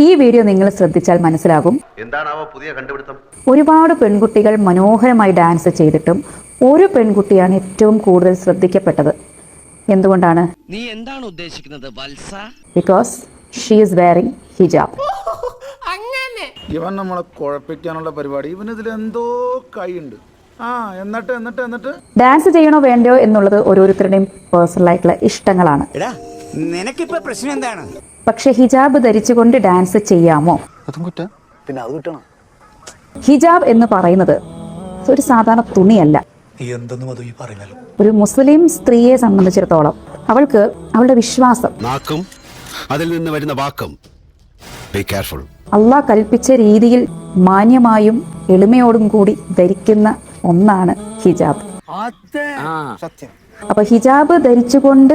ഈ വീഡിയോ നിങ്ങൾ ശ്രദ്ധിച്ചാൽ മനസ്സിലാകും എന്താണാവോ പുതിയ കണ്ടുപിടുത്തം. ഒരുപാട് പെൺകുട്ടികൾ മനോഹരമായി ഡാൻസ് ചെയ്തിട്ടും ഒരു പെൺകുട്ടിയാണ് ഏറ്റവും കൂടുതൽ ശ്രദ്ധിക്കപ്പെട്ടത്. എന്തുകൊണ്ടാണ്? നീ എന്താണ് ഉദ്ദേശിക്കുന്നത് വത്സ? ബിക്കോസ് ഷീ ഈസ് വെയറിംഗ് ഹിജാബ്. ഇവൻ നമ്മളെ കുഴപ്പിക്കാനുള്ള പരിപാടി, ഇവനിതിൽ എന്തോ കൈയുണ്ട്. എന്നിട്ട് ഡാൻസ് ചെയ്യണോ വേണ്ടയോ എന്നുള്ളത് ഓരോരുത്തരുടെയും പേഴ്സണൽ ആയിട്ടുള്ള ഇഷ്ടങ്ങളാണ്. നിനക്കിപ്പോ പ്രശ്നം എന്താണ്? പക്ഷെ ഹിജാബ് ധരിച്ചുകൊണ്ട് ഡാൻസ് ചെയ്യാമോ? പിന്നെ അത് കിട്ടണം. ഹിജാബ് എന്ന് പറയുന്നത് ഒരു സാധാരണ തുണിയല്ല. ഒരു മുസ്ലിം സ്ത്രീയെ സംബന്ധിച്ചിടത്തോളം അവൾക്ക് അവളുടെ വിശ്വാസം, നാക്കും അതിൽ നിന്ന് വരുന്ന വാക്കും, ബി കെയർഫുൾ. അള്ളാഹ് കൽപ്പിച്ച രീതിയിൽ മാന്യമായും എളിമയോടും കൂടി ധരിക്കുന്ന ഒന്നാണ് ഹിജാബ്. അപ്പൊ ഹിജാബ് ധരിച്ചുകൊണ്ട്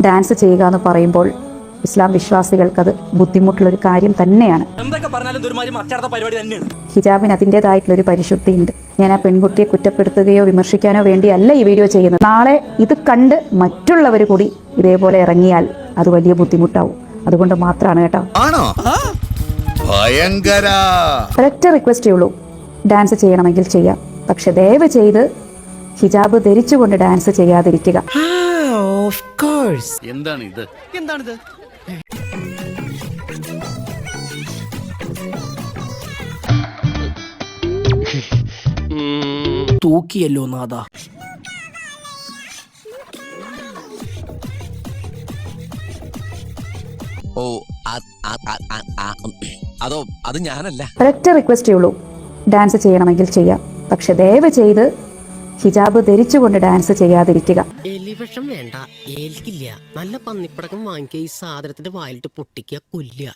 ഡാൻസ് ചെയ്യുക എന്ന് പറയുമ്പോൾ ഇസ്ലാം വിശ്വാസികൾക്കത് ബുദ്ധിമുട്ടുള്ള ഒരു കാര്യം തന്നെയാണ്. ഹിജാബിന് അതിൻ്റെതായിട്ടുള്ള ഒരു പരിശുദ്ധിയുണ്ട്. ഞാൻ ആ പെൺകുട്ടിയെ കുറ്റപ്പെടുത്തുകയോ വിമർശിക്കാനോ വേണ്ടിയല്ല ഈ വീഡിയോ ചെയ്യുന്നത്. നാളെ ഇത് കണ്ട് മറ്റുള്ളവർ കൂടി ഇതേപോലെ ഇറങ്ങിയാൽ അത് വലിയ ബുദ്ധിമുട്ടാവും. അതുകൊണ്ട് മാത്രമാണ് കേട്ടോ. ഒരൊറ്റ റിക്വസ്റ്റേ ഉള്ളൂ, ഡാൻസ് ചെയ്യണമെങ്കിൽ ചെയ്യാം. പക്ഷെ ദയവ് ചെയ്ത് ഹിജാബ് ധരിച്ചുകൊണ്ട് ഡാൻസ് ചെയ്യാതിരിക്കുക. എന്താണിത്? തൂക്കിയല്ലോ നാദാ. ഓ അതോ അത് ഞാനല്ല. ഒരൊറ്റ റിക്വസ്റ്റേ ഉള്ളൂ, ഡാൻസ് ചെയ്യണമെങ്കിൽ ചെയ്യാം. പക്ഷെ ദയവ് ചെയ്ത് ഹിജാബ് ധരിച്ചുകൊണ്ട് ഡാൻസ് ചെയ്യാതിരിക്കുക. എലിവിഷം വേണ്ട, ഏൽക്കില്ല. നല്ല പന്നിപ്പടക്കം വാങ്ങിക്കുക, ഈ സാധനത്തിന്റെ വായിലിട്ട് പൊട്ടിക്കുക, കൊല്ലുക.